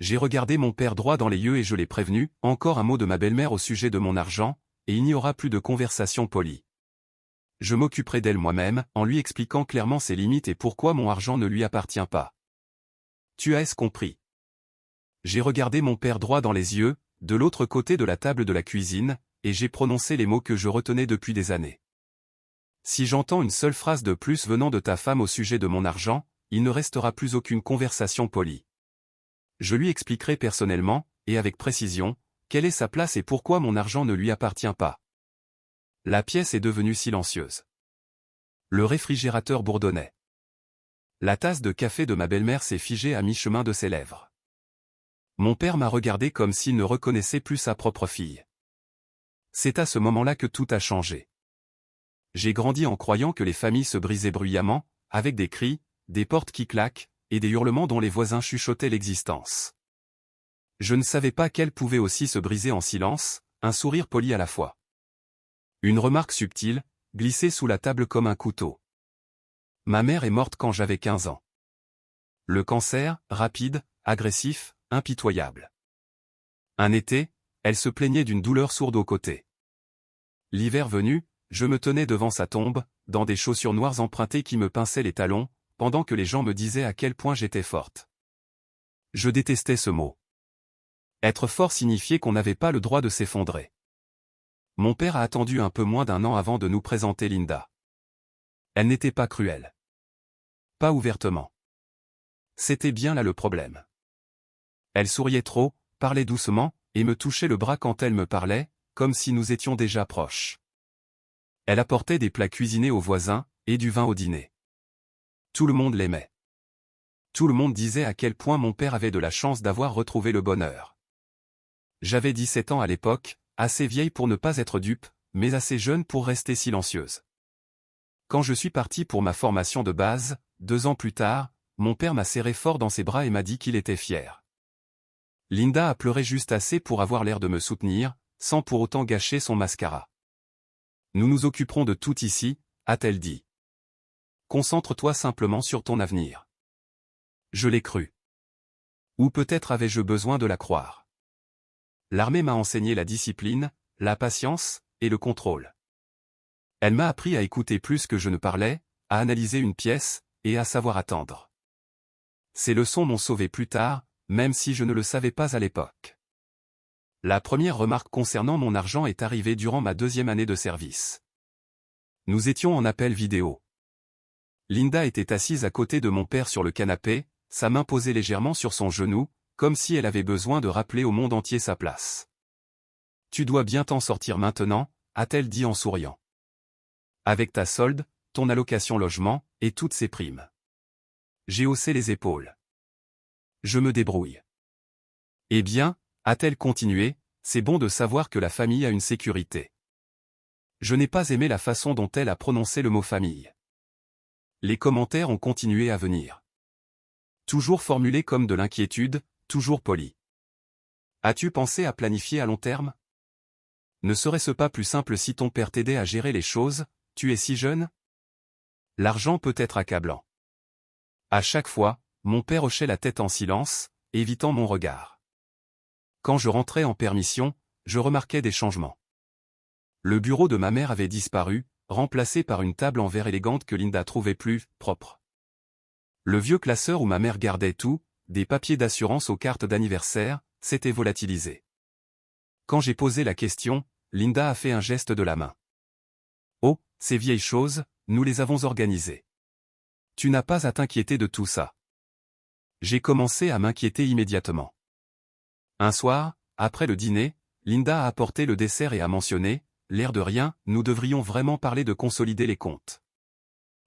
J'ai regardé mon père droit dans les yeux et je l'ai prévenu, encore un mot de ma belle-mère au sujet de mon argent, et il n'y aura plus de conversation polie. Je m'occuperai d'elle moi-même, en lui expliquant clairement ses limites et pourquoi mon argent ne lui appartient pas. Tu as compris. J'ai regardé mon père droit dans les yeux, de l'autre côté de la table de la cuisine, et j'ai prononcé les mots que je retenais depuis des années. Si j'entends une seule phrase de plus venant de ta femme au sujet de mon argent, il ne restera plus aucune conversation polie. Je lui expliquerai personnellement, et avec précision, quelle est sa place et pourquoi mon argent ne lui appartient pas. La pièce est devenue silencieuse. Le réfrigérateur bourdonnait. La tasse de café de ma belle-mère s'est figée à mi-chemin de ses lèvres. Mon père m'a regardé comme s'il ne reconnaissait plus sa propre fille. C'est à ce moment-là que tout a changé. J'ai grandi en croyant que les familles se brisaient bruyamment, avec des cris, des portes qui claquent, et des hurlements dont les voisins chuchotaient l'existence. Je ne savais pas qu'elles pouvaient aussi se briser en silence, un sourire poli à la fois. Une remarque subtile, glissée sous la table comme un couteau. Ma mère est morte quand j'avais 15 ans. Le cancer, rapide, agressif, impitoyable. Un été, elle se plaignait d'une douleur sourde au côté. L'hiver venu, je me tenais devant sa tombe, dans des chaussures noires empruntées qui me pinçaient les talons, pendant que les gens me disaient à quel point j'étais forte. Je détestais ce mot. Être fort signifiait qu'on n'avait pas le droit de s'effondrer. Mon père a attendu un peu moins d'1 an avant de nous présenter Linda. Elle n'était pas cruelle. Pas ouvertement. C'était bien là le problème. Elle souriait trop, parlait doucement, et me touchait le bras quand elle me parlait, comme si nous étions déjà proches. Elle apportait des plats cuisinés aux voisins, et du vin au dîner. Tout le monde l'aimait. Tout le monde disait à quel point mon père avait de la chance d'avoir retrouvé le bonheur. J'avais 17 ans à l'époque, assez vieille pour ne pas être dupe, mais assez jeune pour rester silencieuse. Quand je suis parti pour ma formation de base, 2 ans plus tard, mon père m'a serré fort dans ses bras et m'a dit qu'il était fier. Linda a pleuré juste assez pour avoir l'air de me soutenir, sans pour autant gâcher son mascara. Nous nous occuperons de tout ici, a-t-elle dit. Concentre-toi simplement sur ton avenir. Je l'ai cru. Ou peut-être avais-je besoin de la croire. L'armée m'a enseigné la discipline, la patience, et le contrôle. Elle m'a appris à écouter plus que je ne parlais, à analyser une pièce, et à savoir attendre. Ces leçons m'ont sauvé plus tard, même si je ne le savais pas à l'époque. La première remarque concernant mon argent est arrivée durant ma 2e année de service. Nous étions en appel vidéo. Linda était assise à côté de mon père sur le canapé, sa main posée légèrement sur son genou, comme si elle avait besoin de rappeler au monde entier sa place. « Tu dois bien t'en sortir maintenant », a-t-elle dit en souriant. « Avec ta solde, ton allocation logement, et toutes ces primes. » J'ai haussé les épaules. « Je me débrouille. » « Eh bien, » a-t-elle continué, « c'est bon de savoir que la famille a une sécurité. » Je n'ai pas aimé la façon dont elle a prononcé le mot famille. Les commentaires ont continué à venir. Toujours formulés comme de l'inquiétude, toujours polis. As-tu pensé à planifier à long terme? Ne serait-ce pas plus simple si ton père t'aidait à gérer les choses, tu es si jeune? L'argent peut être accablant. À chaque fois, mon père hochait la tête en silence, évitant mon regard. Quand je rentrais en permission, je remarquais des changements. Le bureau de ma mère avait disparu, remplacé par une table en verre élégante que Linda trouvait plus propre. Le vieux classeur où ma mère gardait tout, des papiers d'assurance aux cartes d'anniversaire, s'était volatilisé. Quand j'ai posé la question, Linda a fait un geste de la main. « Oh, ces vieilles choses, nous les avons organisées. Tu n'as pas à t'inquiéter de tout ça. » J'ai commencé à m'inquiéter immédiatement. Un soir, après le dîner, Linda a apporté le dessert et a mentionné, l'air de rien, nous devrions vraiment parler de consolider les comptes.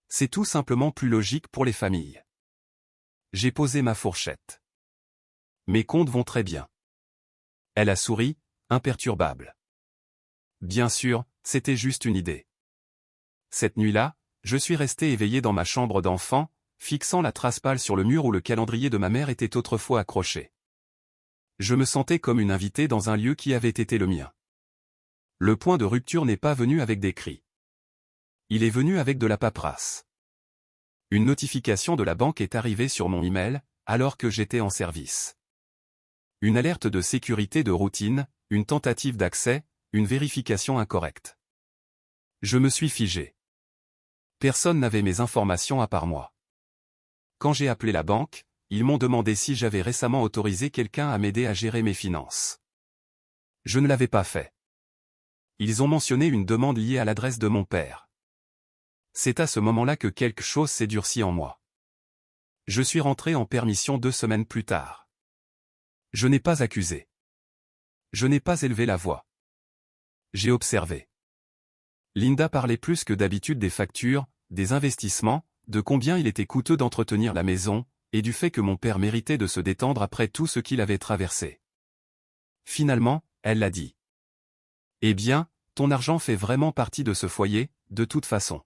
C'est tout simplement plus logique pour les familles. J'ai posé ma fourchette. Mes comptes vont très bien. Elle a souri, imperturbable. Bien sûr, c'était juste une idée. Cette nuit-là, je suis resté éveillé dans ma chambre d'enfant, fixant la trace pâle sur le mur où le calendrier de ma mère était autrefois accroché. Je me sentais comme une invitée dans un lieu qui avait été le mien. Le point de rupture n'est pas venu avec des cris. Il est venu avec de la paperasse. Une notification de la banque est arrivée sur mon email, alors que j'étais en service. Une alerte de sécurité de routine, une tentative d'accès, une vérification incorrecte. Je me suis figé. Personne n'avait mes informations à part moi. Quand j'ai appelé la banque, ils m'ont demandé si j'avais récemment autorisé quelqu'un à m'aider à gérer mes finances. Je ne l'avais pas fait. Ils ont mentionné une demande liée à l'adresse de mon père. C'est à ce moment-là que quelque chose s'est durci en moi. Je suis rentré en permission 2 semaines plus tard. Je n'ai pas accusé. Je n'ai pas élevé la voix. J'ai observé. Linda parlait plus que d'habitude des factures, des investissements, de combien il était coûteux d'entretenir la maison, et du fait que mon père méritait de se détendre après tout ce qu'il avait traversé. Finalement, elle l'a dit. Eh bien, ton argent fait vraiment partie de ce foyer, de toute façon.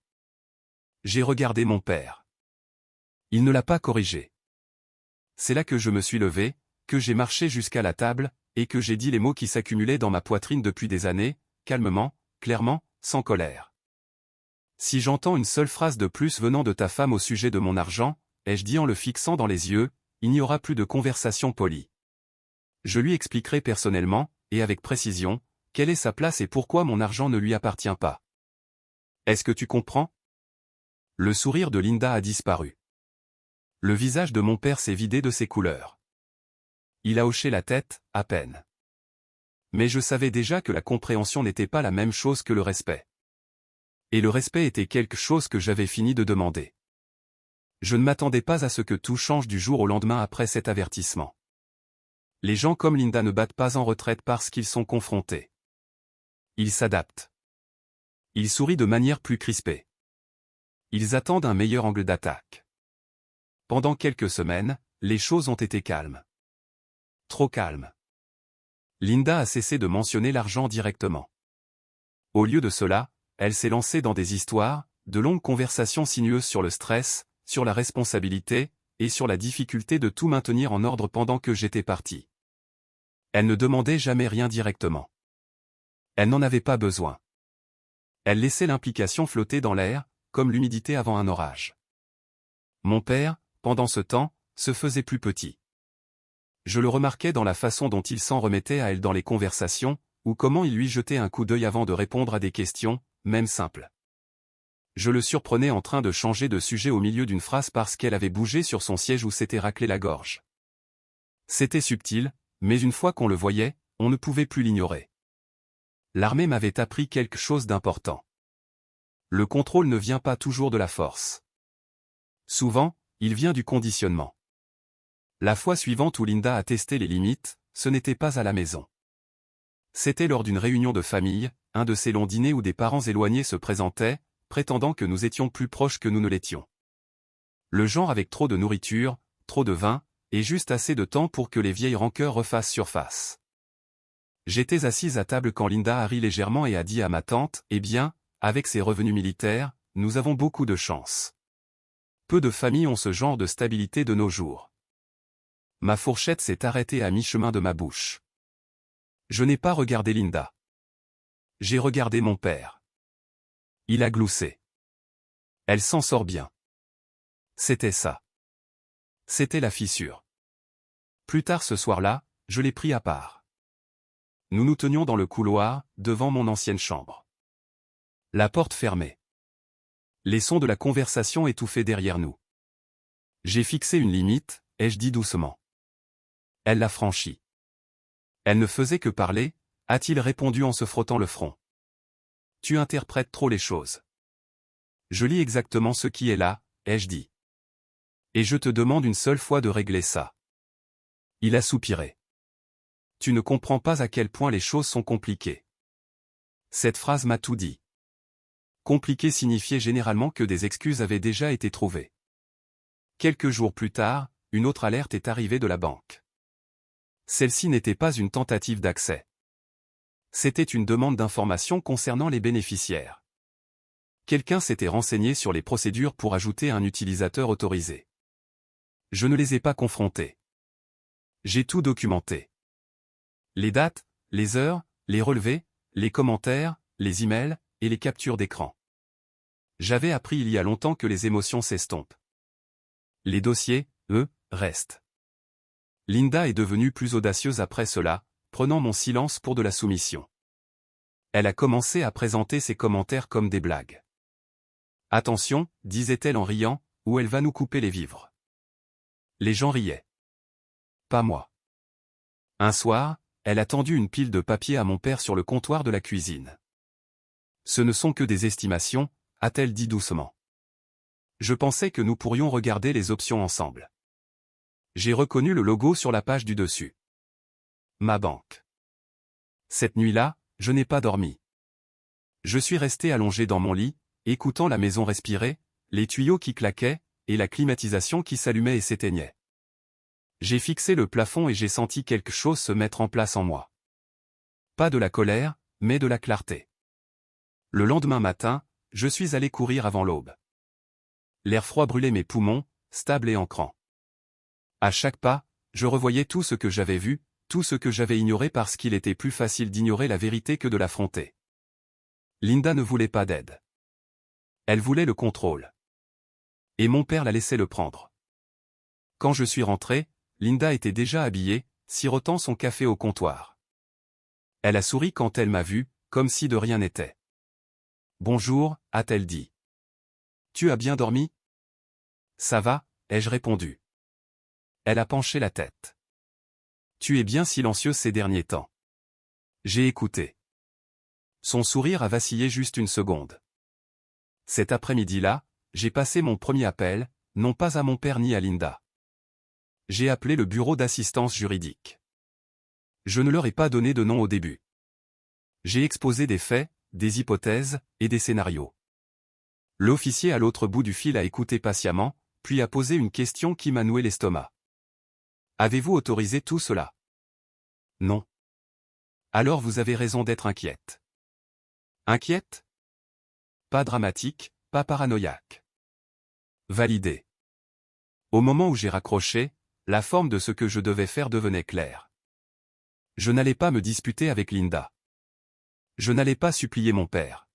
J'ai regardé mon père. Il ne l'a pas corrigé. C'est là que je me suis levé, que j'ai marché jusqu'à la table, et que j'ai dit les mots qui s'accumulaient dans ma poitrine depuis des années, calmement, clairement, sans colère. Si j'entends une seule phrase de plus venant de ta femme au sujet de mon argent, ai-je dit en le fixant dans les yeux, il n'y aura plus de conversation polie. Je lui expliquerai personnellement, et avec précision, quelle est sa place et pourquoi mon argent ne lui appartient pas. Est-ce que tu comprends? Le sourire de Linda a disparu. Le visage de mon père s'est vidé de ses couleurs. Il a hoché la tête, à peine. Mais je savais déjà que la compréhension n'était pas la même chose que le respect. Et le respect était quelque chose que j'avais fini de demander. Je ne m'attendais pas à ce que tout change du jour au lendemain après cet avertissement. Les gens comme Linda ne battent pas en retraite parce qu'ils sont confrontés. Ils s'adaptent. Ils sourient de manière plus crispée. Ils attendent un meilleur angle d'attaque. Pendant quelques semaines, les choses ont été calmes. Trop calmes. Linda a cessé de mentionner l'argent directement. Au lieu de cela, elle s'est lancée dans des histoires, de longues conversations sinueuses sur le stress, sur la responsabilité, et sur la difficulté de tout maintenir en ordre pendant que j'étais parti. Elle ne demandait jamais rien directement. Elle n'en avait pas besoin. Elle laissait l'implication flotter dans l'air, comme l'humidité avant un orage. Mon père, pendant ce temps, se faisait plus petit. Je le remarquais dans la façon dont il s'en remettait à elle dans les conversations, ou comment il lui jetait un coup d'œil avant de répondre à des questions, même simples. Je le surprenais en train de changer de sujet au milieu d'une phrase parce qu'elle avait bougé sur son siège ou s'était raclé la gorge. C'était subtil, mais une fois qu'on le voyait, on ne pouvait plus l'ignorer. L'armée m'avait appris quelque chose d'important. Le contrôle ne vient pas toujours de la force. Souvent, il vient du conditionnement. La fois suivante où Linda a testé les limites, ce n'était pas à la maison. C'était lors d'une réunion de famille, un de ces longs dîners où des parents éloignés se présentaient, prétendant que nous étions plus proches que nous ne l'étions. Le genre avec trop de nourriture, trop de vin, et juste assez de temps pour que les vieilles rancœurs refassent surface. J'étais assise à table quand Linda a ri légèrement et a dit à ma tante, « Eh bien, avec ses revenus militaires, nous avons beaucoup de chance. Peu de familles ont ce genre de stabilité de nos jours. » Ma fourchette s'est arrêtée à mi-chemin de ma bouche. Je n'ai pas regardé Linda. J'ai regardé mon père. Il a gloussé. Elle s'en sort bien. C'était ça. C'était la fissure. Plus tard ce soir-là, je l'ai pris à part. Nous nous tenions dans le couloir, devant mon ancienne chambre. La porte fermée. Les sons de la conversation étouffés derrière nous. J'ai fixé une limite, ai-je dit doucement. Elle l'a franchie. Elle ne faisait que parler, a-t-il répondu en se frottant le front. Tu interprètes trop les choses. Je lis exactement ce qui est là, ai-je dit. Et je te demande une seule fois de régler ça. Il a soupiré. Tu ne comprends pas à quel point les choses sont compliquées. Cette phrase m'a tout dit. Compliqué signifiait généralement que des excuses avaient déjà été trouvées. Quelques jours plus tard, une autre alerte est arrivée de la banque. Celle-ci n'était pas une tentative d'accès. C'était une demande d'information concernant les bénéficiaires. Quelqu'un s'était renseigné sur les procédures pour ajouter un utilisateur autorisé. Je ne les ai pas confrontés. J'ai tout documenté. Les dates, les heures, les relevés, les commentaires, les emails, et les captures d'écran. J'avais appris il y a longtemps que les émotions s'estompent. Les dossiers, eux, restent. Linda est devenue plus audacieuse après cela, prenant mon silence pour de la soumission. Elle a commencé à présenter ses commentaires comme des blagues. « Attention, disait-elle en riant, ou elle va nous couper les vivres. » Les gens riaient. Pas moi. Un soir, elle a tendu une pile de papier à mon père sur le comptoir de la cuisine. « Ce ne sont que des estimations, » a-t-elle dit doucement. Je pensais que nous pourrions regarder les options ensemble. J'ai reconnu le logo sur la page du dessus. Ma banque. Cette nuit-là, je n'ai pas dormi. Je suis resté allongé dans mon lit, écoutant la maison respirer, les tuyaux qui claquaient, et la climatisation qui s'allumait et s'éteignait. J'ai fixé le plafond et j'ai senti quelque chose se mettre en place en moi. Pas de la colère, mais de la clarté. Le lendemain matin, je suis allé courir avant l'aube. L'air froid brûlait mes poumons, stable et ancrant. À chaque pas, je revoyais tout ce que j'avais vu, tout ce que j'avais ignoré parce qu'il était plus facile d'ignorer la vérité que de l'affronter. Linda ne voulait pas d'aide. Elle voulait le contrôle. Et mon père la laissait le prendre. Quand je suis rentré, Linda était déjà habillée, sirotant son café au comptoir. Elle a souri quand elle m'a vu, comme si de rien n'était. « Bonjour », a-t-elle dit. « Tu as bien dormi ?»« Ça va », ai-je répondu. Elle a penché la tête. « Tu es bien silencieuse ces derniers temps. » J'ai écouté. Son sourire a vacillé juste une seconde. Cet après-midi-là, j'ai passé mon premier appel, non pas à mon père ni à Linda. J'ai appelé le bureau d'assistance juridique. Je ne leur ai pas donné de nom au début. J'ai exposé des faits, des hypothèses, et des scénarios. L'officier à l'autre bout du fil a écouté patiemment, puis a posé une question qui m'a noué l'estomac. « Avez-vous autorisé tout cela ? » « Non. »« Alors vous avez raison d'être inquiète. » « Inquiète ? » Pas dramatique, pas paranoïaque. Validé. Au moment où j'ai raccroché, la forme de ce que je devais faire devenait claire. Je n'allais pas me disputer avec Linda. Je n'allais pas supplier mon père.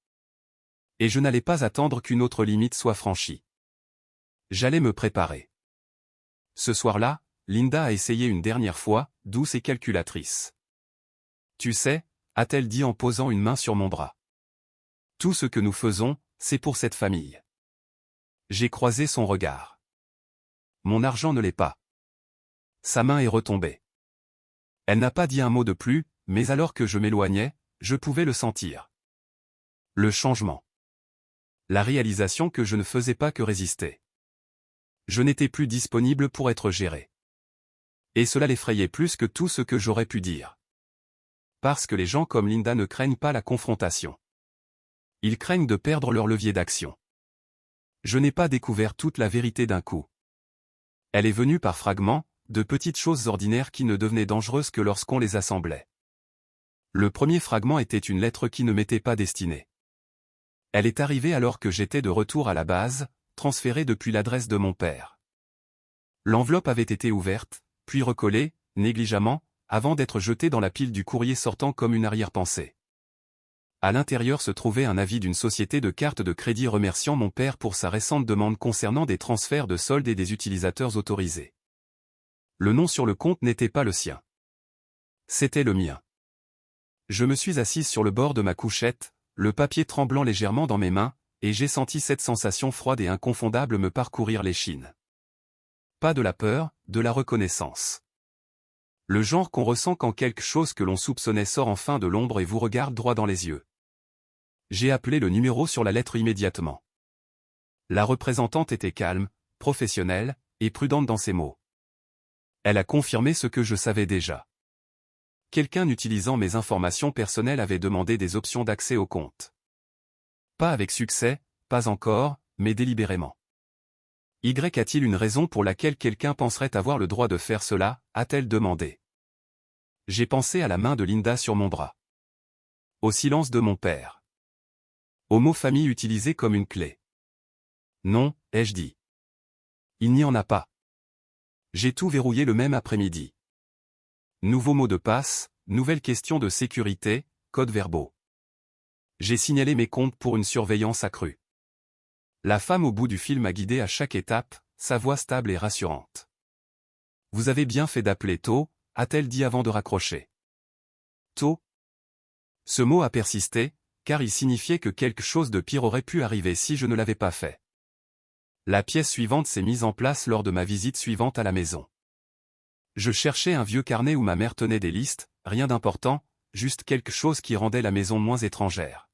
Et je n'allais pas attendre qu'une autre limite soit franchie. J'allais me préparer. Ce soir-là, Linda a essayé une dernière fois, douce et calculatrice. « Tu sais », a-t-elle dit en posant une main sur mon bras. « Tout ce que nous faisons, c'est pour cette famille. » J'ai croisé son regard. Mon argent ne l'est pas. Sa main est retombée. Elle n'a pas dit un mot de plus, mais alors que je m'éloignais, je pouvais le sentir. Le changement. La réalisation que je ne faisais pas que résister. Je n'étais plus disponible pour être géré. Et cela l'effrayait plus que tout ce que j'aurais pu dire. Parce que les gens comme Linda ne craignent pas la confrontation. Ils craignent de perdre leur levier d'action. Je n'ai pas découvert toute la vérité d'un coup. Elle est venue par fragments, de petites choses ordinaires qui ne devenaient dangereuses que lorsqu'on les assemblait. Le premier fragment était une lettre qui ne m'était pas destinée. Elle est arrivée alors que j'étais de retour à la base, transférée depuis l'adresse de mon père. L'enveloppe avait été ouverte, puis recollée, négligemment, avant d'être jetée dans la pile du courrier sortant comme une arrière-pensée. À l'intérieur se trouvait un avis d'une société de cartes de crédit remerciant mon père pour sa récente demande concernant des transferts de soldes et des utilisateurs autorisés. Le nom sur le compte n'était pas le sien. C'était le mien. Je me suis assise sur le bord de ma couchette, le papier tremblant légèrement dans mes mains, et j'ai senti cette sensation froide et inconfondable me parcourir l'échine. Pas de la peur, de la reconnaissance. Le genre qu'on ressent quand quelque chose que l'on soupçonnait sort enfin de l'ombre et vous regarde droit dans les yeux. J'ai appelé le numéro sur la lettre immédiatement. La représentante était calme, professionnelle, et prudente dans ses mots. Elle a confirmé ce que je savais déjà. Quelqu'un utilisant mes informations personnelles avait demandé des options d'accès au compte. Pas avec succès, pas encore, mais délibérément. Y a-t-il une raison pour laquelle quelqu'un penserait avoir le droit de faire cela, a-t-elle demandé. J'ai pensé à la main de Linda sur mon bras. Au silence de mon père. Au mot famille utilisé comme une clé. Non, ai-je dit. Il n'y en a pas. J'ai tout verrouillé le même après-midi. Nouveau mot de passe, nouvelle question de sécurité, codes verbaux. J'ai signalé mes comptes pour une surveillance accrue. La femme au bout du fil m'a guidé à chaque étape, sa voix stable et rassurante. Vous avez bien fait d'appeler tôt, a-t-elle dit avant de raccrocher. Tôt. Ce mot a persisté, car il signifiait que quelque chose de pire aurait pu arriver si je ne l'avais pas fait. La pièce suivante s'est mise en place lors de ma visite suivante à la maison. Je cherchais un vieux carnet où ma mère tenait des listes, rien d'important, juste quelque chose qui rendait la maison moins étrangère.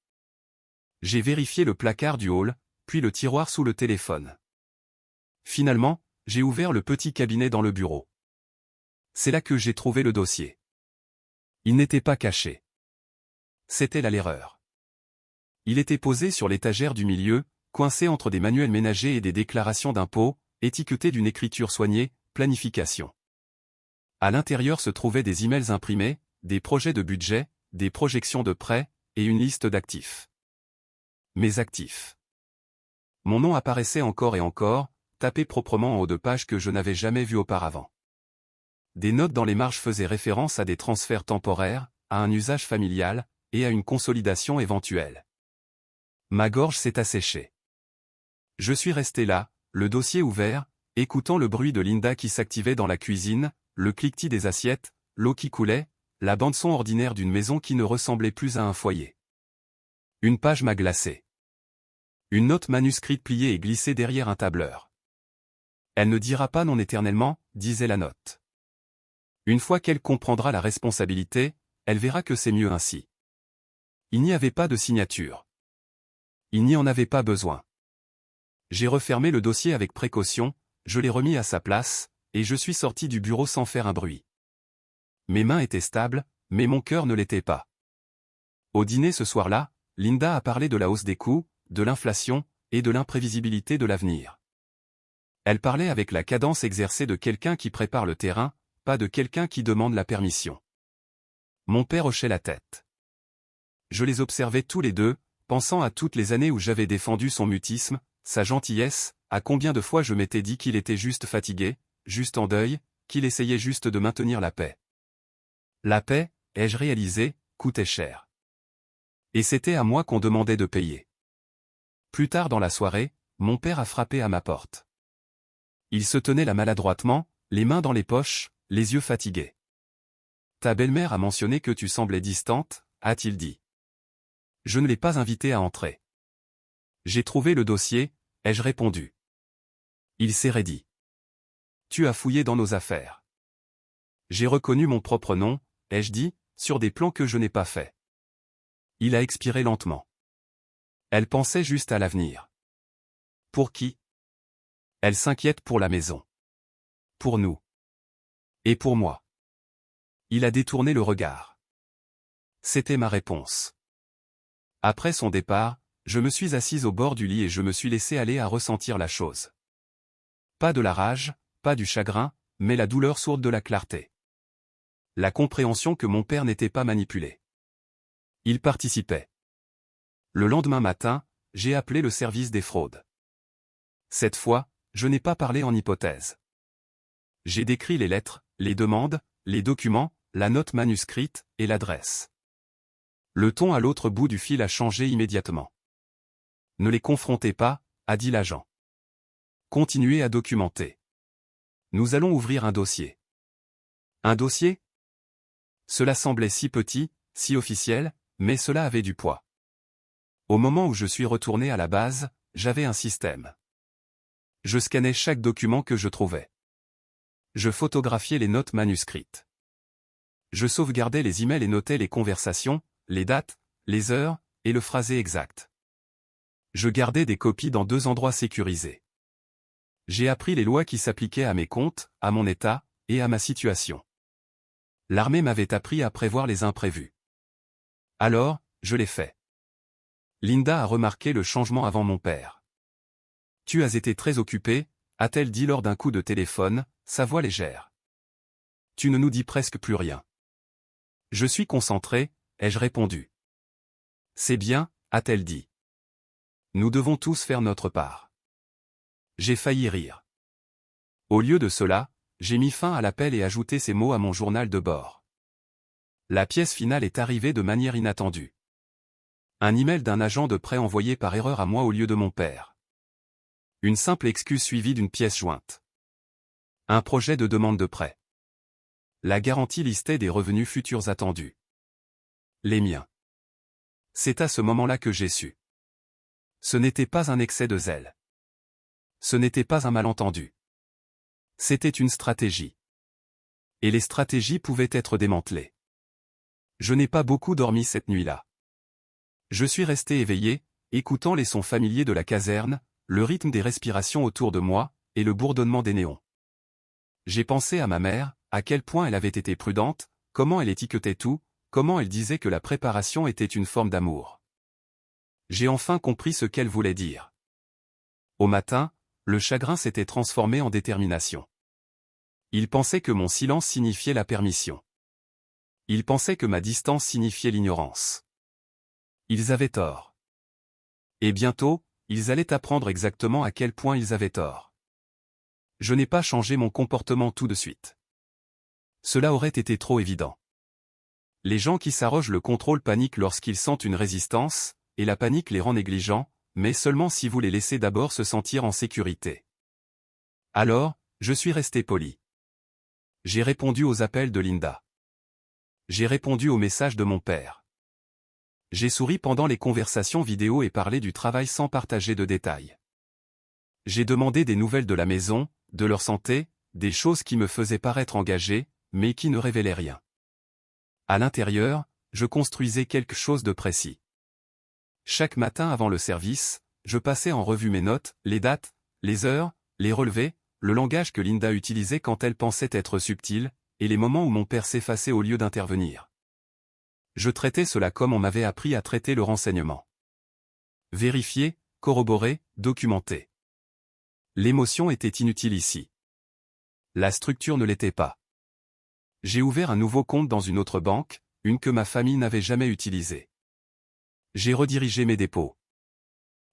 J'ai vérifié le placard du hall, puis le tiroir sous le téléphone. Finalement, j'ai ouvert le petit cabinet dans le bureau. C'est là que j'ai trouvé le dossier. Il n'était pas caché. C'était là l'erreur. Il était posé sur l'étagère du milieu, coincé entre des manuels ménagers et des déclarations d'impôts, étiqueté d'une écriture soignée, planification. À l'intérieur se trouvaient des emails imprimés, des projets de budget, des projections de prêts, et une liste d'actifs. Mes actifs. Mon nom apparaissait encore et encore, tapé proprement en haut de page que je n'avais jamais vu auparavant. Des notes dans les marges faisaient référence à des transferts temporaires, à un usage familial, et à une consolidation éventuelle. Ma gorge s'est asséchée. Je suis resté là, le dossier ouvert, écoutant le bruit de Linda qui s'activait dans la cuisine, le cliquetis des assiettes, l'eau qui coulait, la bande-son ordinaire d'une maison qui ne ressemblait plus à un foyer. Une page m'a glacé. Une note manuscrite pliée et glissée derrière un tableur. Elle ne dira pas non éternellement, disait la note. Une fois qu'elle comprendra la responsabilité, elle verra que c'est mieux ainsi. Il n'y avait pas de signature. Il n'y en avait pas besoin. J'ai refermé le dossier avec précaution, je l'ai remis à sa place, et je suis sorti du bureau sans faire un bruit. Mes mains étaient stables, mais mon cœur ne l'était pas. Au dîner ce soir-là, Linda a parlé de la hausse des coûts, de l'inflation, et de l'imprévisibilité de l'avenir. Elle parlait avec la cadence exercée de quelqu'un qui prépare le terrain, pas de quelqu'un qui demande la permission. Mon père hochait la tête. Je les observais tous les deux, pensant à toutes les années où j'avais défendu son mutisme, sa gentillesse, à combien de fois je m'étais dit qu'il était juste fatigué, juste en deuil, qu'il essayait juste de maintenir la paix. La paix, ai-je réalisé, coûtait cher. Et c'était à moi qu'on demandait de payer. Plus tard dans la soirée, mon père a frappé à ma porte. Il se tenait là maladroitement, les mains dans les poches, les yeux fatigués. « Ta belle-mère a mentionné que tu semblais distante », a-t-il dit. Je ne l'ai pas invité à entrer. J'ai trouvé le dossier, ai-je répondu. Il s'est raidi. Tu as fouillé dans nos affaires. J'ai reconnu mon propre nom, ai-je dit, sur des plans que je n'ai pas faits. Il a expiré lentement. Elle pensait juste à l'avenir. Pour qui? Elle s'inquiète pour la maison. Pour nous. Et pour moi. Il a détourné le regard. C'était ma réponse. Après son départ, je me suis assise au bord du lit et je me suis laissé aller à ressentir la chose. Pas de la rage, pas du chagrin, mais la douleur sourde de la clarté. La compréhension que mon père n'était pas manipulé. Il participait. Le lendemain matin, j'ai appelé le service des fraudes. Cette fois, je n'ai pas parlé en hypothèse. J'ai décrit les lettres, les demandes, les documents, la note manuscrite, et l'adresse. Le ton à l'autre bout du fil a changé immédiatement. Ne les confrontez pas, a dit l'agent. Continuez à documenter. Nous allons ouvrir un dossier. Un dossier? Cela semblait si petit, si officiel, mais cela avait du poids. Au moment où je suis retourné à la base, j'avais un système. Je scannais chaque document que je trouvais. Je photographiais les notes manuscrites. Je sauvegardais les emails et notais les conversations, les dates, les heures, et le phrasé exact. Je gardais des copies dans 2 endroits sécurisés. J'ai appris les lois qui s'appliquaient à mes comptes, à mon état, et à ma situation. L'armée m'avait appris à prévoir les imprévus. Alors, je l'ai fait. Linda a remarqué le changement avant mon père. Tu as été très occupé, a-t-elle dit lors d'un coup de téléphone, sa voix légère. Tu ne nous dis presque plus rien. Je suis concentré, ai-je répondu. C'est bien, a-t-elle dit. Nous devons tous faire notre part. J'ai failli rire. Au lieu de cela, j'ai mis fin à l'appel et ajouté ces mots à mon journal de bord. La pièce finale est arrivée de manière inattendue. Un email d'un agent de prêt envoyé par erreur à moi au lieu de mon père. Une simple excuse suivie d'une pièce jointe. Un projet de demande de prêt. La garantie listait des revenus futurs attendus. Les miens. C'est à ce moment-là que j'ai su. Ce n'était pas un excès de zèle. Ce n'était pas un malentendu. C'était une stratégie. Et les stratégies pouvaient être démantelées. Je n'ai pas beaucoup dormi cette nuit-là. Je suis resté éveillé, écoutant les sons familiers de la caserne, le rythme des respirations autour de moi, et le bourdonnement des néons. J'ai pensé à ma mère, à quel point elle avait été prudente, comment elle étiquetait tout, comment elle disait que la préparation était une forme d'amour. J'ai enfin compris ce qu'elle voulait dire. Au matin, le chagrin s'était transformé en détermination. Il pensait que mon silence signifiait la permission. Il pensait que ma distance signifiait l'ignorance. Ils avaient tort. Et bientôt, ils allaient apprendre exactement à quel point ils avaient tort. Je n'ai pas changé mon comportement tout de suite. Cela aurait été trop évident. Les gens qui s'arrogent le contrôle paniquent lorsqu'ils sentent une résistance, et la panique les rend négligents, mais seulement si vous les laissez d'abord se sentir en sécurité. Alors, je suis resté poli. J'ai répondu aux appels de Linda. J'ai répondu aux messages de mon père. J'ai souri pendant les conversations vidéo et parlé du travail sans partager de détails. J'ai demandé des nouvelles de la maison, de leur santé, des choses qui me faisaient paraître engagé, mais qui ne révélaient rien. À l'intérieur, je construisais quelque chose de précis. Chaque matin avant le service, je passais en revue mes notes, les dates, les heures, les relevés, le langage que Linda utilisait quand elle pensait être subtile, et les moments où mon père s'effaçait au lieu d'intervenir. Je traitais cela comme on m'avait appris à traiter le renseignement. Vérifier, corroborer, documenter. L'émotion était inutile ici. La structure ne l'était pas. J'ai ouvert un nouveau compte dans une autre banque, une que ma famille n'avait jamais utilisée. J'ai redirigé mes dépôts.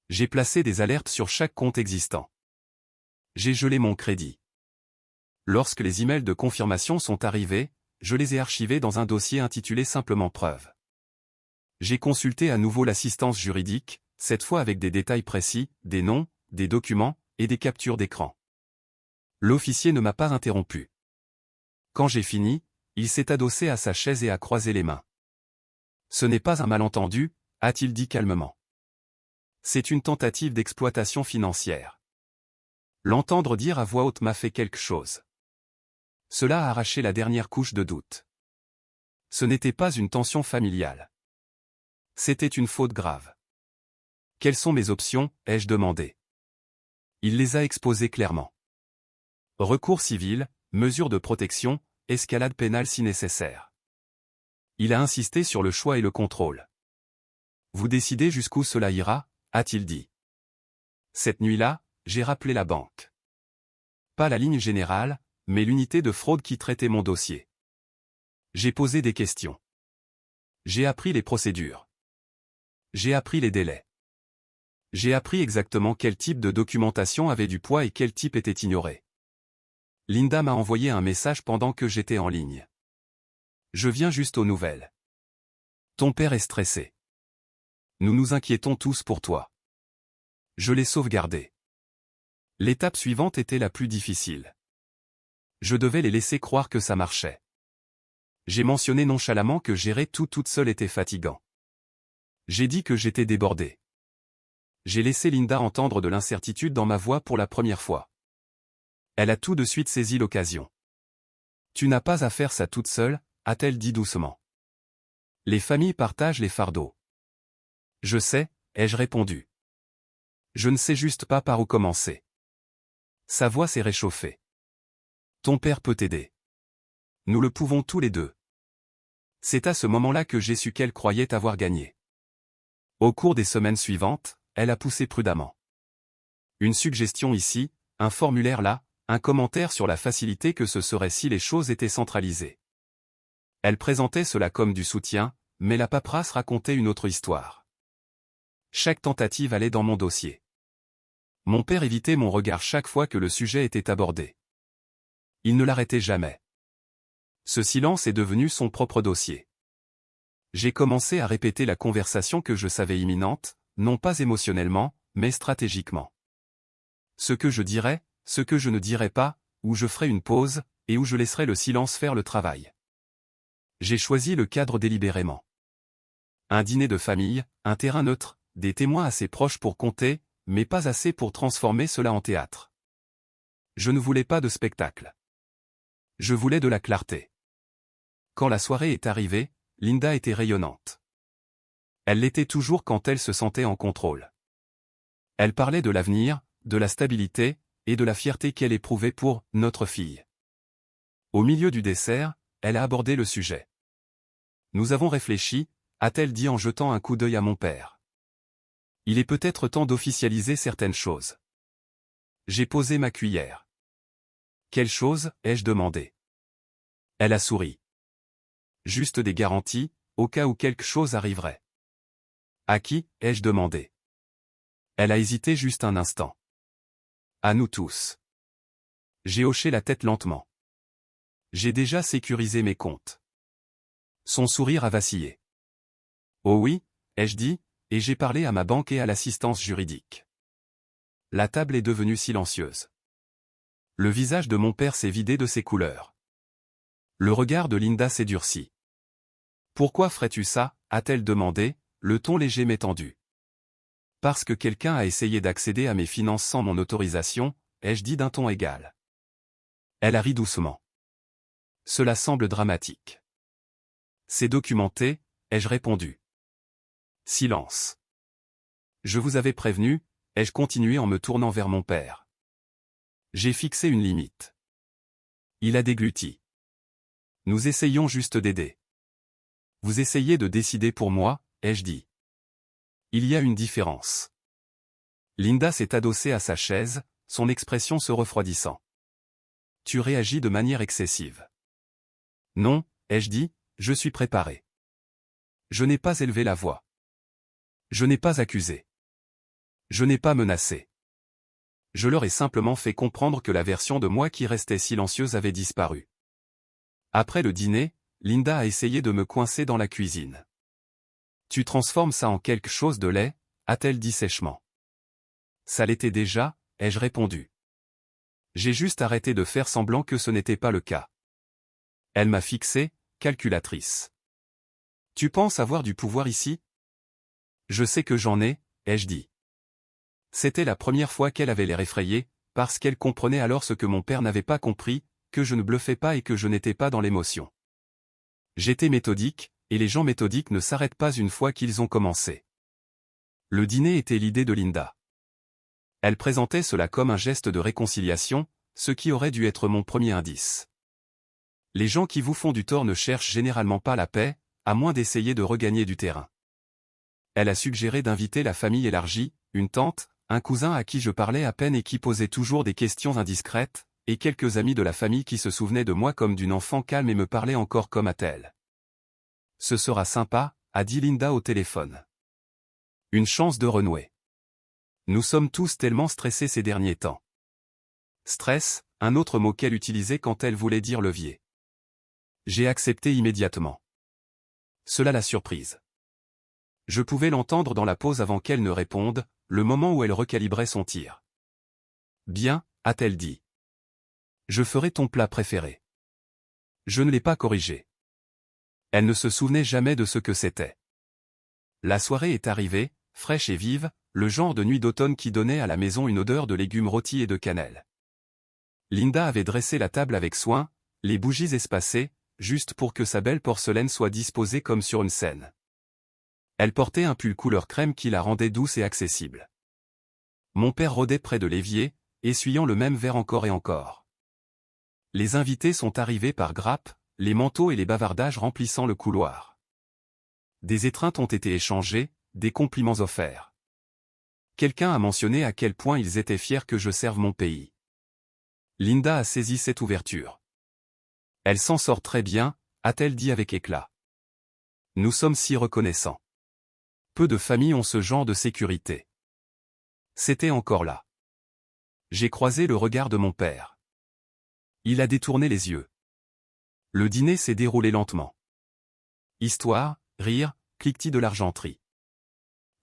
J'ai placé des alertes sur chaque compte existant. J'ai gelé mon crédit. Lorsque les emails de confirmation sont arrivés, je les ai archivés dans un dossier intitulé simplement preuve. J'ai consulté à nouveau l'assistance juridique, cette fois avec des détails précis, des noms, des documents, et des captures d'écran. L'officier ne m'a pas interrompu. Quand j'ai fini, il s'est adossé à sa chaise et a croisé les mains. Ce n'est pas un malentendu, a-t-il dit calmement. C'est une tentative d'exploitation financière. L'entendre dire à voix haute m'a fait quelque chose. Cela a arraché la dernière couche de doute. Ce n'était pas une tension familiale. C'était une faute grave. Quelles sont mes options, ai-je demandé. Il les a exposées clairement. Recours civil, mesures de protection, escalade pénale si nécessaire. Il a insisté sur le choix et le contrôle. Vous décidez jusqu'où cela ira, a-t-il dit. Cette nuit-là, j'ai rappelé la banque. Pas la ligne générale, mais l'unité de fraude qui traitait mon dossier. J'ai posé des questions. J'ai appris les procédures. J'ai appris les délais. J'ai appris exactement quel type de documentation avait du poids et quel type était ignoré. Linda m'a envoyé un message pendant que j'étais en ligne. Je viens juste aux nouvelles. Ton père est stressé. Nous nous inquiétons tous pour toi. Je l'ai sauvegardé. L'étape suivante était la plus difficile. Je devais les laisser croire que ça marchait. J'ai mentionné nonchalamment que gérer tout toute seule était fatigant. J'ai dit que j'étais débordé. J'ai laissé Linda entendre de l'incertitude dans ma voix pour la première fois. Elle a tout de suite saisi l'occasion. Tu n'as pas à faire ça toute seule, a-t-elle dit doucement. Les familles partagent les fardeaux. Je sais, ai-je répondu. Je ne sais juste pas par où commencer. Sa voix s'est réchauffée. Ton père peut t'aider. Nous le pouvons tous les deux. C'est à ce moment-là que j'ai su qu'elle croyait avoir gagné. Au cours des semaines suivantes, elle a poussé prudemment. Une suggestion ici, un formulaire là, un commentaire sur la facilité que ce serait si les choses étaient centralisées. Elle présentait cela comme du soutien, mais la paperasse racontait une autre histoire. Chaque tentative allait dans mon dossier. Mon père évitait mon regard chaque fois que le sujet était abordé. Il ne l'arrêtait jamais. Ce silence est devenu son propre dossier. J'ai commencé à répéter la conversation que je savais imminente, non pas émotionnellement, mais stratégiquement. Ce que je dirais, ce que je ne dirais pas, où je ferai une pause, et où je laisserai le silence faire le travail. J'ai choisi le cadre délibérément. Un dîner de famille, un terrain neutre, des témoins assez proches pour compter, mais pas assez pour transformer cela en théâtre. Je ne voulais pas de spectacle. Je voulais de la clarté. Quand la soirée est arrivée, Linda était rayonnante. Elle l'était toujours quand elle se sentait en contrôle. Elle parlait de l'avenir, de la stabilité, et de la fierté qu'elle éprouvait pour « notre fille ». Au milieu du dessert, elle a abordé le sujet. « Nous avons réfléchi », a-t-elle dit en jetant un coup d'œil à mon père. « Il est peut-être temps d'officialiser certaines choses. » J'ai posé ma cuillère. « Quelle chose ?» ai-je demandé. Elle a souri. « Juste des garanties, au cas où quelque chose arriverait. » « À qui ?» ai-je demandé. Elle a hésité juste un instant. « À nous tous. » J'ai hoché la tête lentement. « J'ai déjà sécurisé mes comptes. » Son sourire a vacillé. « Oh oui ?» ai-je dit, et j'ai parlé à ma banque et à l'assistance juridique. La table est devenue silencieuse. Le visage de mon père s'est vidé de ses couleurs. Le regard de Linda s'est durci. « Pourquoi ferais-tu ça ?» a-t-elle demandé, le ton léger mais tendu. « Parce que quelqu'un a essayé d'accéder à mes finances sans mon autorisation », ai-je dit d'un ton égal. Elle a ri doucement. « Cela semble dramatique. »« C'est documenté », ai-je répondu. Silence. « Je vous avais prévenu », ai-je continué en me tournant vers mon père. J'ai fixé une limite. Il a dégluti. « Nous essayons juste d'aider. »« Vous essayez de décider pour moi », ai-je dit. Il y a une différence. Linda s'est adossée à sa chaise, son expression se refroidissant. Tu réagis de manière excessive. Non, ai-je dit, je suis préparé. Je n'ai pas élevé la voix. Je n'ai pas accusé. Je n'ai pas menacé. Je leur ai simplement fait comprendre que la version de moi qui restait silencieuse avait disparu. Après le dîner, Linda a essayé de me coincer dans la cuisine. Tu transformes ça en quelque chose de laid, a-t-elle dit sèchement. Ça l'était déjà, ai-je répondu. J'ai juste arrêté de faire semblant que ce n'était pas le cas. Elle m'a fixé, calculatrice. Tu penses avoir du pouvoir ici? Je sais que j'en ai, ai-je dit. C'était la première fois qu'elle avait l'air effrayée, parce qu'elle comprenait alors ce que mon père n'avait pas compris, que je ne bluffais pas et que je n'étais pas dans l'émotion. J'étais méthodique, et les gens méthodiques ne s'arrêtent pas une fois qu'ils ont commencé. Le dîner était l'idée de Linda. Elle présentait cela comme un geste de réconciliation, ce qui aurait dû être mon premier indice. Les gens qui vous font du tort ne cherchent généralement pas la paix, à moins d'essayer de regagner du terrain. Elle a suggéré d'inviter la famille élargie, une tante, un cousin à qui je parlais à peine et qui posait toujours des questions indiscrètes, et quelques amis de la famille qui se souvenaient de moi comme d'une enfant calme et me parlaient encore comme à tel. Ce sera sympa, a dit Linda au téléphone. Une chance de renouer. Nous sommes tous tellement stressés ces derniers temps. Stress, un autre mot qu'elle utilisait quand elle voulait dire levier. J'ai accepté immédiatement. Cela l'a surprise. Je pouvais l'entendre dans la pause avant qu'elle ne réponde, le moment où elle recalibrait son tir. Bien, a-t-elle dit. Je ferai ton plat préféré. Je ne l'ai pas corrigé. Elle ne se souvenait jamais de ce que c'était. La soirée est arrivée, fraîche et vive, le genre de nuit d'automne qui donnait à la maison une odeur de légumes rôtis et de cannelle. Linda avait dressé la table avec soin, les bougies espacées, juste pour que sa belle porcelaine soit disposée comme sur une scène. Elle portait un pull couleur crème qui la rendait douce et accessible. Mon père rôdait près de l'évier, essuyant le même verre encore et encore. Les invités sont arrivés par grappes, les manteaux et les bavardages remplissant le couloir. Des étreintes ont été échangées, des compliments offerts. Quelqu'un a mentionné à quel point ils étaient fiers que je serve mon pays. Linda a saisi cette ouverture. Elle s'en sort très bien, a-t-elle dit avec éclat. Nous sommes si reconnaissants. Peu de familles ont ce genre de sécurité. C'était encore là. J'ai croisé le regard de mon père. Il a détourné les yeux. Le dîner s'est déroulé lentement. Histoire, rire, cliquetis de l'argenterie.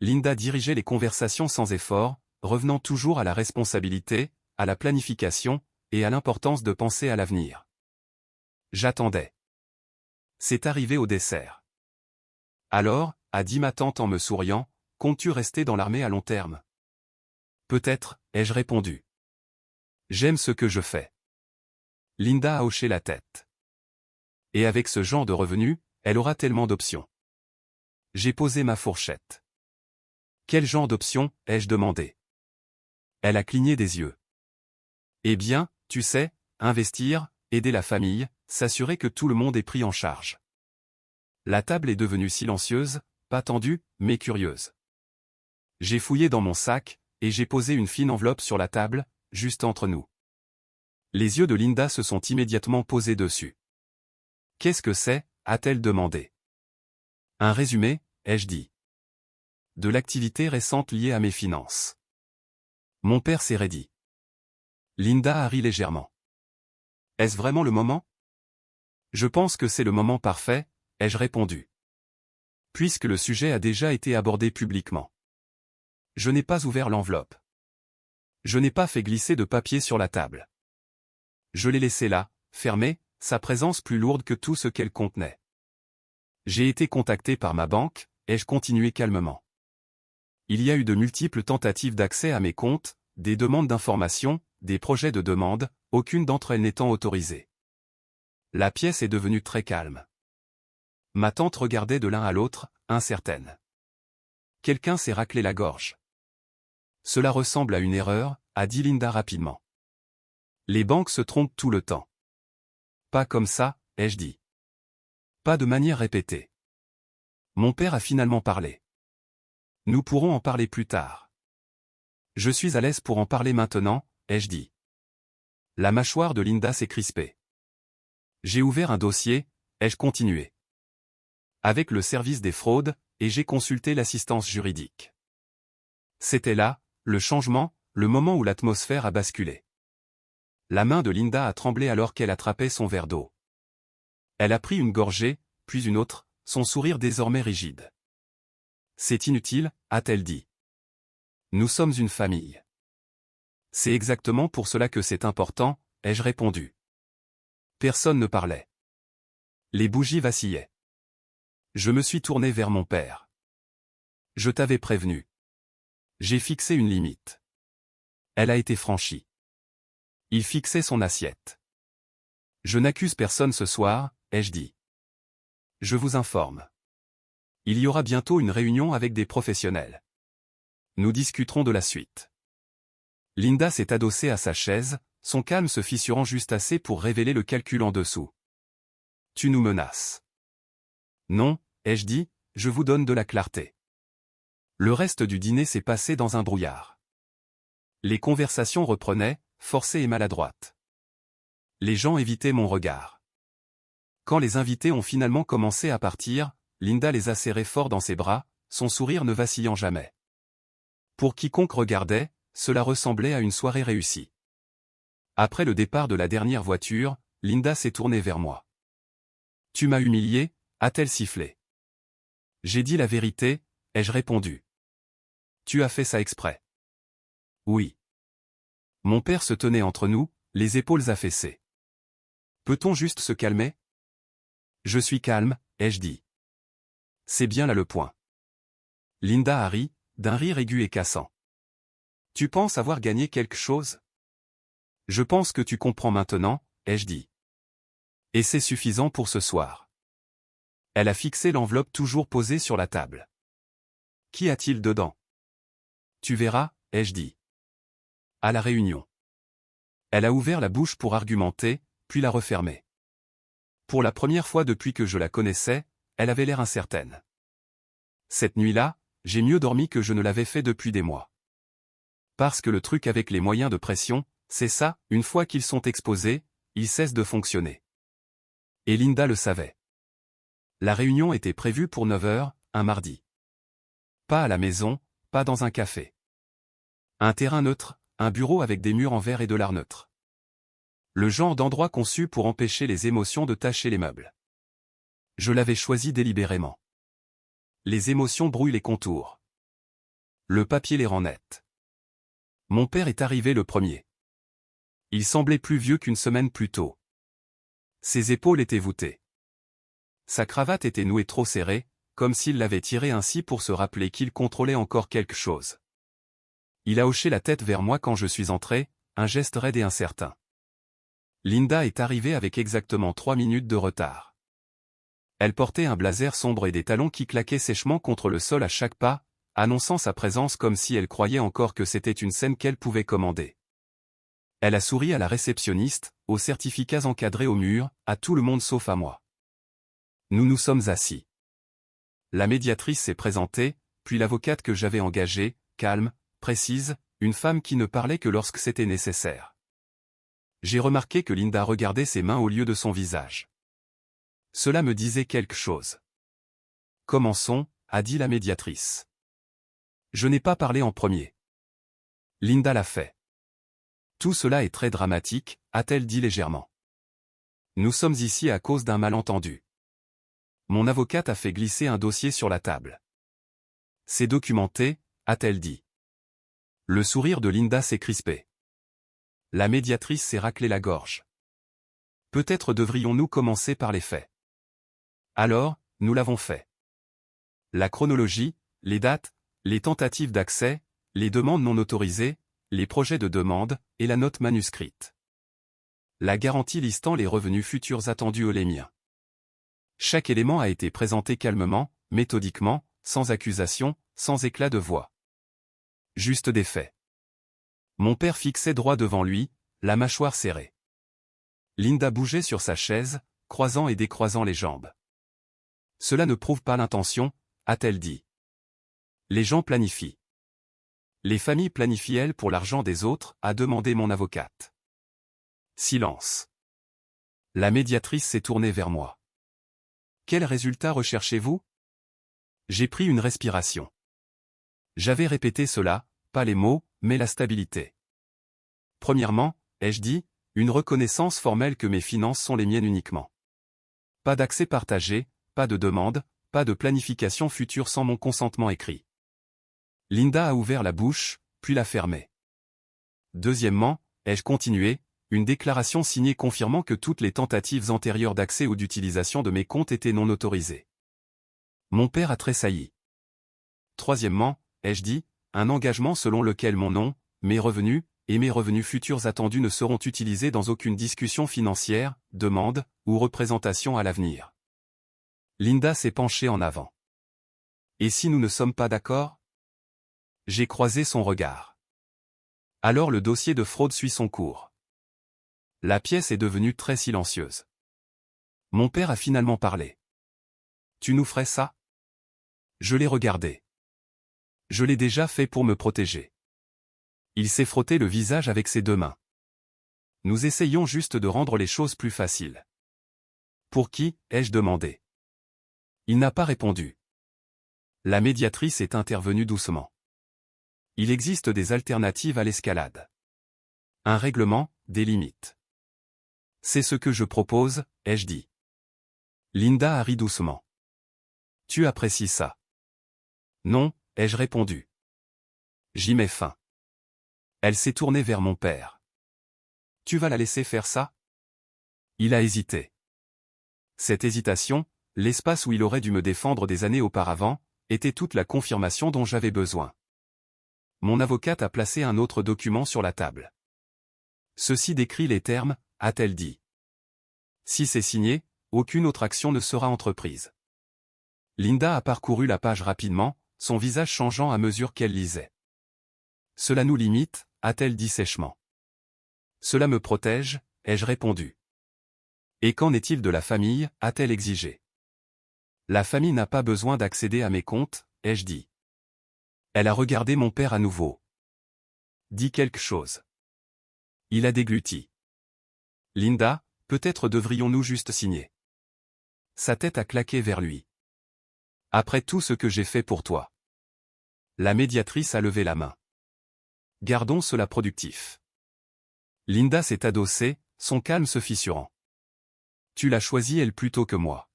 Linda dirigeait les conversations sans effort, revenant toujours à la responsabilité, à la planification, et à l'importance de penser à l'avenir. J'attendais. C'est arrivé au dessert. Alors, a dit ma tante en me souriant, comptes-tu rester dans l'armée à long terme? Peut-être, ai-je répondu. J'aime ce que je fais. Linda a hoché la tête. Et avec ce genre de revenus, elle aura tellement d'options. J'ai posé ma fourchette. Quel genre d'options, ai-je demandé? Elle a cligné des yeux. Eh bien, tu sais, investir, aider la famille, s'assurer que tout le monde est pris en charge. La table est devenue silencieuse, pas tendue, mais curieuse. J'ai fouillé dans mon sac, et j'ai posé une fine enveloppe sur la table, juste entre nous. Les yeux de Linda se sont immédiatement posés dessus. Qu'est-ce que c'est, a-t-elle demandé. Un résumé, ai-je dit. De l'activité récente liée à mes finances. Mon père s'est raidi. Linda a ri légèrement. Est-ce vraiment le moment? Je pense que c'est le moment parfait, ai-je répondu. Puisque le sujet a déjà été abordé publiquement. Je n'ai pas ouvert l'enveloppe. Je n'ai pas fait glisser de papier sur la table. Je l'ai laissée là, fermée, sa présence plus lourde que tout ce qu'elle contenait. J'ai été contacté par ma banque, ai-je continué calmement. Il y a eu de multiples tentatives d'accès à mes comptes, des demandes d'informations, des projets de demande, aucune d'entre elles n'étant autorisée. La pièce est devenue très calme. Ma tante regardait de l'un à l'autre, incertaine. Quelqu'un s'est raclé la gorge. Cela ressemble à une erreur, a dit Linda rapidement. Les banques se trompent tout le temps. Pas comme ça, ai-je dit. Pas de manière répétée. Mon père a finalement parlé. Nous pourrons en parler plus tard. Je suis à l'aise pour en parler maintenant, ai-je dit. La mâchoire de Linda s'est crispée. J'ai ouvert un dossier, ai-je continué. Avec le service des fraudes, et j'ai consulté l'assistance juridique. C'était là, le changement, le moment où l'atmosphère a basculé. La main de Linda a tremblé alors qu'elle attrapait son verre d'eau. Elle a pris une gorgée, puis une autre, son sourire désormais rigide. C'est inutile, a-t-elle dit. Nous sommes une famille. C'est exactement pour cela que c'est important, ai-je répondu. Personne ne parlait. Les bougies vacillaient. Je me suis tourné vers mon père. Je t'avais prévenu. J'ai fixé une limite. Elle a été franchie. Il fixait son assiette. Je n'accuse personne ce soir, ai-je dit. Je vous informe. Il y aura bientôt une réunion avec des professionnels. Nous discuterons de la suite. Linda s'est adossée à sa chaise, son calme se fissurant juste assez pour révéler le calcul en dessous. Tu nous menaces. Non, ai-je dit, je vous donne de la clarté. Le reste du dîner s'est passé dans un brouillard. Les conversations reprenaient, forcées et maladroites. Les gens évitaient mon regard. Quand les invités ont finalement commencé à partir, Linda les a serrés fort dans ses bras, son sourire ne vacillant jamais. Pour quiconque regardait, cela ressemblait à une soirée réussie. Après le départ de la dernière voiture, Linda s'est tournée vers moi. « Tu m'as humilié » a-t-elle sifflé. J'ai dit la vérité, ai-je répondu. Tu as fait ça exprès. Oui. Mon père se tenait entre nous, les épaules affaissées. Peut-on juste se calmer? Je suis calme, ai-je dit. C'est bien là le point. Linda a ri, d'un rire aigu et cassant. Tu penses avoir gagné quelque chose? Je pense que tu comprends maintenant, ai-je dit. Et c'est suffisant pour ce soir. Elle a fixé l'enveloppe toujours posée sur la table. Qu'y a-t-il dedans? Tu verras, ai-je dit. À la réunion. Elle a ouvert la bouche pour argumenter, puis la refermer. Pour la première fois depuis que je la connaissais, elle avait l'air incertaine. Cette nuit-là, j'ai mieux dormi que je ne l'avais fait depuis des mois. Parce que le truc avec les moyens de pression, c'est ça, une fois qu'ils sont exposés, ils cessent de fonctionner. Et Linda le savait. La réunion était prévue pour 9 heures, un mardi. Pas à la maison, pas dans un café. Un terrain neutre, un bureau avec des murs en verre et de l'art neutre. Le genre d'endroit conçu pour empêcher les émotions de tacher les meubles. Je l'avais choisi délibérément. Les émotions brouillent les contours. Le papier les rend nets. Mon père est arrivé le premier. Il semblait plus vieux qu'une semaine plus tôt. Ses épaules étaient voûtées. Sa cravate était nouée trop serrée, comme s'il l'avait tirée ainsi pour se rappeler qu'il contrôlait encore quelque chose. Il a hoché la tête vers moi quand je suis entré, un geste raide et incertain. Linda est arrivée avec exactement 3 minutes de retard. Elle portait un blazer sombre et des talons qui claquaient sèchement contre le sol à chaque pas, annonçant sa présence comme si elle croyait encore que c'était une scène qu'elle pouvait commander. Elle a souri à la réceptionniste, aux certificats encadrés au mur, à tout le monde sauf à moi. Nous nous sommes assis. La médiatrice s'est présentée, puis l'avocate que j'avais engagée, calme, précise, une femme qui ne parlait que lorsque c'était nécessaire. J'ai remarqué que Linda regardait ses mains au lieu de son visage. Cela me disait quelque chose. Commençons, a dit la médiatrice. Je n'ai pas parlé en premier. Linda l'a fait. Tout cela est très dramatique, a-t-elle dit légèrement. Nous sommes ici à cause d'un malentendu. Mon avocate a fait glisser un dossier sur la table. C'est documenté, a-t-elle dit. Le sourire de Linda s'est crispé. La médiatrice s'est raclé la gorge. Peut-être devrions-nous commencer par les faits. Alors, nous l'avons fait. La chronologie, les dates, les tentatives d'accès, les demandes non autorisées, les projets de demande, et la note manuscrite. La garantie listant les revenus futurs attendus aux les miens. Chaque élément a été présenté calmement, méthodiquement, sans accusation, sans éclat de voix. Juste des faits. Mon père fixait droit devant lui, la mâchoire serrée. Linda bougeait sur sa chaise, croisant et décroisant les jambes. Cela ne prouve pas l'intention, a-t-elle dit. Les gens planifient. Les familles planifient-elles pour l'argent des autres, a demandé mon avocate. Silence. La médiatrice s'est tournée vers moi. Quel résultat recherchez-vous? J'ai pris une respiration. J'avais répété cela, pas les mots, mais la stabilité. Premièrement, ai-je dit, une reconnaissance formelle que mes finances sont les miennes uniquement. Pas d'accès partagé, pas de demande, pas de planification future sans mon consentement écrit. Linda a ouvert la bouche, puis l'a fermée. Deuxièmement, ai-je continué, une déclaration signée confirmant que toutes les tentatives antérieures d'accès ou d'utilisation de mes comptes étaient non autorisées. Mon père a tressailli. Troisièmement, ai-je dit, un engagement selon lequel mon nom, mes revenus, et mes revenus futurs attendus ne seront utilisés dans aucune discussion financière, demande, ou représentation à l'avenir. Linda s'est penchée en avant. Et si nous ne sommes pas d'accord? J'ai croisé son regard. Alors le dossier de fraude suit son cours. La pièce est devenue très silencieuse. Mon père a finalement parlé. Tu nous ferais ça? Je l'ai regardé. Je l'ai déjà fait pour me protéger. Il s'est frotté le visage avec ses deux mains. Nous essayons juste de rendre les choses plus faciles. Pour qui, ai-je demandé? Il n'a pas répondu. La médiatrice est intervenue doucement. Il existe des alternatives à l'escalade. Un règlement, des limites. C'est ce que je propose, ai-je dit. Linda a ri doucement. Tu apprécies ça? Non, ai-je répondu. J'y mets fin. Elle s'est tournée vers mon père. Tu vas la laisser faire ça? Il a hésité. Cette hésitation, l'espace où il aurait dû me défendre des années auparavant, était toute la confirmation dont j'avais besoin. Mon avocate a placé un autre document sur la table. Ceci décrit les termes, a-t-elle dit. Si c'est signé, aucune autre action ne sera entreprise. Linda a parcouru la page rapidement, son visage changeant à mesure qu'elle lisait. Cela nous limite, a-t-elle dit sèchement. Cela me protège, ai-je répondu. Et qu'en est-il de la famille, a-t-elle exigé. La famille n'a pas besoin d'accéder à mes comptes, ai-je dit. Elle a regardé mon père à nouveau. Dis quelque chose. Il a dégluti. Linda, peut-être devrions-nous juste signer. Sa tête a claqué vers lui. Après tout ce que j'ai fait pour toi. La médiatrice a levé la main. Gardons cela productif. Linda s'est adossée, son calme se fissurant. Tu l'as choisi elle plutôt que moi.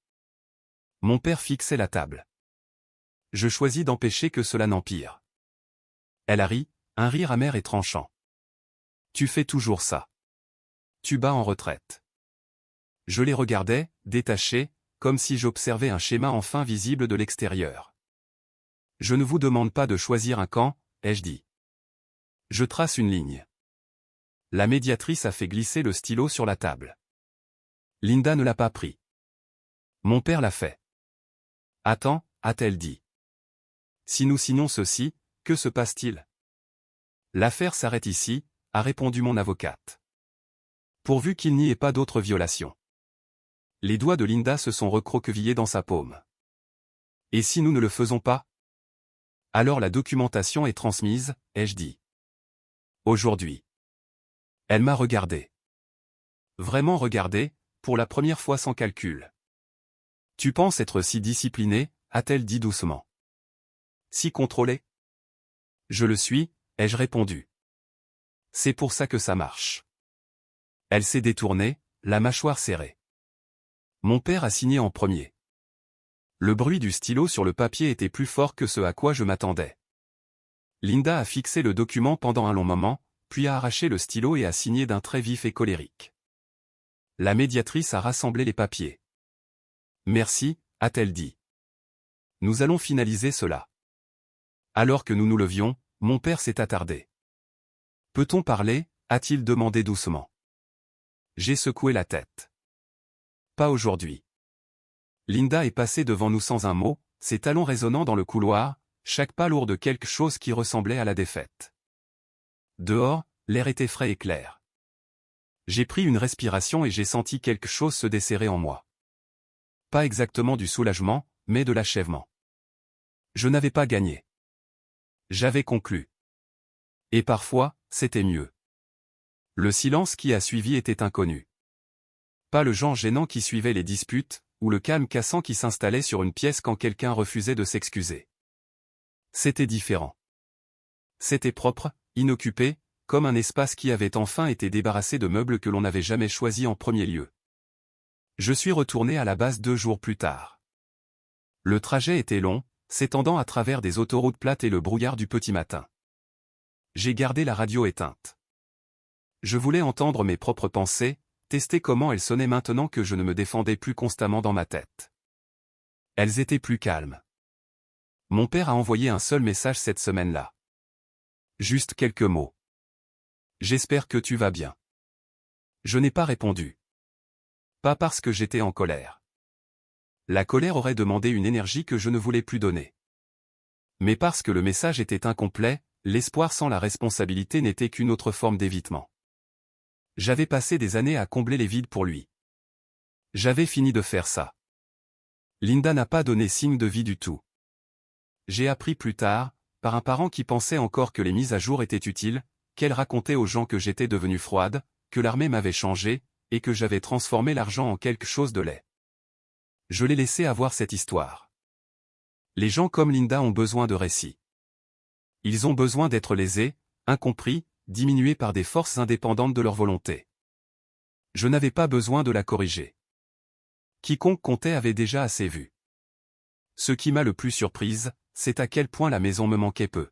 Mon père fixait la table. Je choisis d'empêcher que cela n'empire. Elle a ri, un rire amer et tranchant. Tu fais toujours ça. tu bats en retraite. Je les regardais, détachés, comme si j'observais un schéma enfin visible de l'extérieur. Je ne vous demande pas de choisir un camp, ai-je dit. Je trace une ligne. La médiatrice a fait glisser le stylo sur la table. Linda ne l'a pas pris. Mon père l'a fait. Attends, a-t-elle dit. Si nous signons ceci, que se passe-t-il? L'affaire s'arrête ici, a répondu mon avocate. Pourvu qu'il n'y ait pas d'autres violations. Les doigts de Linda se sont recroquevillés dans sa paume. Et si nous ne le faisons pas? Alors la documentation est transmise, ai-je dit. Aujourd'hui. Elle m'a regardé. Vraiment regardé, pour la première fois sans calcul. Tu penses être si discipliné, a-t-elle dit doucement. Si contrôlé? Je le suis, ai-je répondu. C'est pour ça que ça marche. Elle s'est détournée, la mâchoire serrée. Mon père a signé en premier. Le bruit du stylo sur le papier était plus fort que ce à quoi je m'attendais. Linda a fixé le document pendant un long moment, puis a arraché le stylo et a signé d'un trait vif et colérique. La médiatrice a rassemblé les papiers. Merci, a-t-elle dit. Nous allons finaliser cela. Alors que nous nous levions, mon père s'est attardé. Peut-on parler, a-t-il demandé doucement. J'ai secoué la tête. Pas aujourd'hui. Linda est passée devant nous sans un mot, ses talons résonnant dans le couloir, chaque pas lourd de quelque chose qui ressemblait à la défaite. Dehors, l'air était frais et clair. J'ai pris une respiration et j'ai senti quelque chose se desserrer en moi. Pas exactement du soulagement, mais de l'achèvement. Je n'avais pas gagné. J'avais conclu. Et parfois, c'était mieux. Le silence qui a suivi était inconnu. Pas le genre gênant qui suivait les disputes, ou le calme cassant qui s'installait sur une pièce quand quelqu'un refusait de s'excuser. C'était différent. C'était propre, inoccupé, comme un espace qui avait enfin été débarrassé de meubles que l'on n'avait jamais choisis en premier lieu. Je suis retourné à la base 2 jours plus tard. Le trajet était long, s'étendant à travers des autoroutes plates et le brouillard du petit matin. J'ai gardé la radio éteinte. Je voulais entendre mes propres pensées, tester comment elles sonnaient maintenant que je ne me défendais plus constamment dans ma tête. Elles étaient plus calmes. Mon père a envoyé un seul message cette semaine-là. Juste quelques mots. J'espère que tu vas bien. Je n'ai pas répondu. Pas parce que j'étais en colère. La colère aurait demandé une énergie que je ne voulais plus donner. Mais parce que le message était incomplet, l'espoir sans la responsabilité n'était qu'une autre forme d'évitement. J'avais passé des années à combler les vides pour lui. J'avais fini de faire ça. Linda n'a pas donné signe de vie du tout. J'ai appris plus tard, par un parent qui pensait encore que les mises à jour étaient utiles, qu'elle racontait aux gens que j'étais devenue froide, que l'armée m'avait changé, et que j'avais transformé l'argent en quelque chose de laid. Je l'ai laissé avoir cette histoire. Les gens comme Linda ont besoin de récits. Ils ont besoin d'être lésés, incompris, diminués par des forces indépendantes de leur volonté. Je n'avais pas besoin de la corriger. Quiconque comptait avait déjà assez vu. Ce qui m'a le plus surprise, c'est à quel point la maison me manquait peu.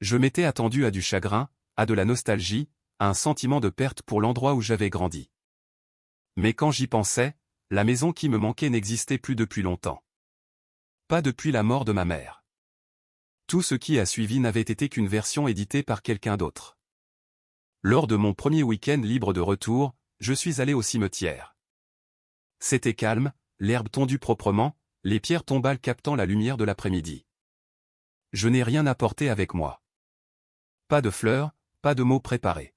Je m'étais attendu à du chagrin, à de la nostalgie, à un sentiment de perte pour l'endroit où j'avais grandi. Mais quand j'y pensais, la maison qui me manquait n'existait plus depuis longtemps. Pas depuis la mort de ma mère. Tout ce qui a suivi n'avait été qu'une version éditée par quelqu'un d'autre. Lors de mon premier week-end libre de retour, je suis allé au cimetière. C'était calme, l'herbe tondue proprement, les pierres tombales captant la lumière de l'après-midi. Je n'ai rien apporté avec moi. Pas de fleurs, pas de mots préparés.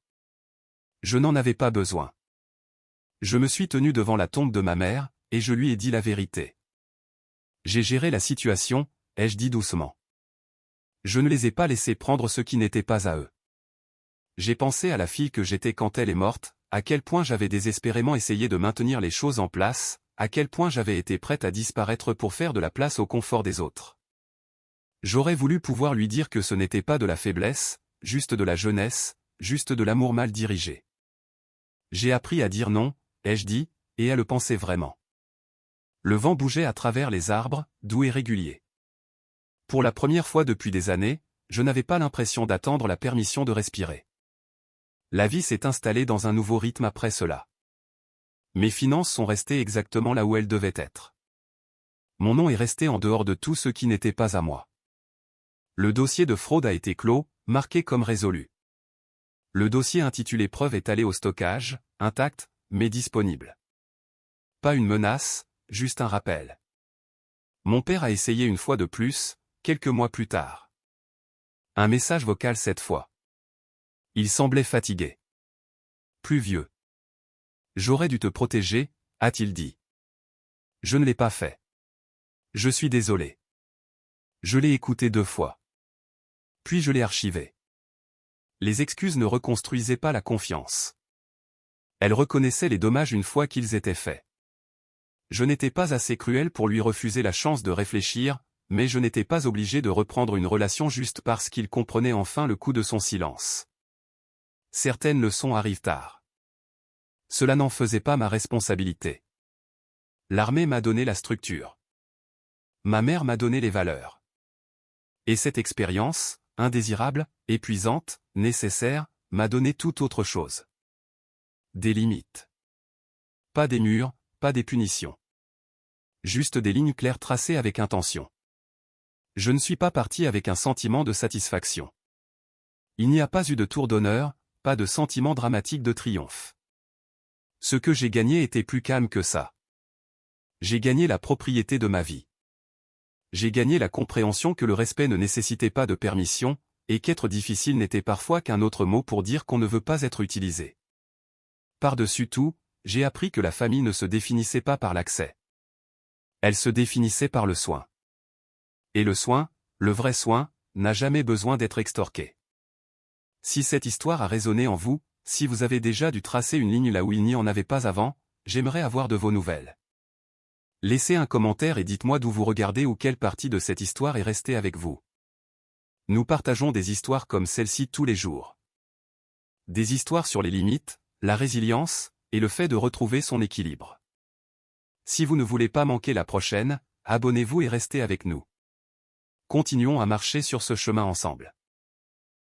Je n'en avais pas besoin. Je me suis tenu devant la tombe de ma mère, et je lui ai dit la vérité. J'ai géré la situation, ai-je dit doucement. Je ne les ai pas laissés prendre ce qui n'était pas à eux. J'ai pensé à la fille que j'étais quand elle est morte, à quel point j'avais désespérément essayé de maintenir les choses en place, à quel point j'avais été prête à disparaître pour faire de la place au confort des autres. J'aurais voulu pouvoir lui dire que ce n'était pas de la faiblesse, juste de la jeunesse, juste de l'amour mal dirigé. J'ai appris à dire non, ai-je dit, et à le penser vraiment. Le vent bougeait à travers les arbres, doux et régulier. Pour la première fois depuis des années, je n'avais pas l'impression d'attendre la permission de respirer. La vie s'est installée dans un nouveau rythme après cela. Mes finances sont restées exactement là où elles devaient être. Mon nom est resté en dehors de tout ce qui n'était pas à moi. Le dossier de fraude a été clos, marqué comme résolu. Le dossier intitulé Preuve est allé au stockage, intact, mais disponible. Pas une menace, juste un rappel. Mon père a essayé une fois de plus, quelques mois plus tard. Un message vocal cette fois. Il semblait fatigué. Plus vieux. J'aurais dû te protéger, a-t-il dit. Je ne l'ai pas fait. Je suis désolé. Je l'ai écouté 2 fois. Puis je l'ai archivé. Les excuses ne reconstruisaient pas la confiance. Elles reconnaissaient les dommages une fois qu'ils étaient faits. Je n'étais pas assez cruel pour lui refuser la chance de réfléchir, mais je n'étais pas obligé de reprendre une relation juste parce qu'il comprenait enfin le coup de son silence. Certaines leçons arrivent tard. Cela n'en faisait pas ma responsabilité. L'armée m'a donné la structure. Ma mère m'a donné les valeurs. Et cette expérience, indésirable, épuisante, nécessaire, m'a donné tout autre chose. Des limites. Pas des murs, pas des punitions. Juste des lignes claires tracées avec intention. Je ne suis pas parti avec un sentiment de satisfaction. Il n'y a pas eu de tour d'honneur, pas de sentiment dramatique de triomphe. Ce que j'ai gagné était plus calme que ça. J'ai gagné la propriété de ma vie. J'ai gagné la compréhension que le respect ne nécessitait pas de permission, et qu'être difficile n'était parfois qu'un autre mot pour dire qu'on ne veut pas être utilisé. Par-dessus tout, j'ai appris que la famille ne se définissait pas par l'accès. Elle se définissait par le soin. Et le soin, le vrai soin, n'a jamais besoin d'être extorqué. Si cette histoire a résonné en vous, si vous avez déjà dû tracer une ligne là où il n'y en avait pas avant, j'aimerais avoir de vos nouvelles. Laissez un commentaire et dites-moi d'où vous regardez ou quelle partie de cette histoire est restée avec vous. Nous partageons des histoires comme celle-ci tous les jours. Des histoires sur les limites, la résilience, et le fait de retrouver son équilibre. Si vous ne voulez pas manquer la prochaine, abonnez-vous et restez avec nous. Continuons à marcher sur ce chemin ensemble.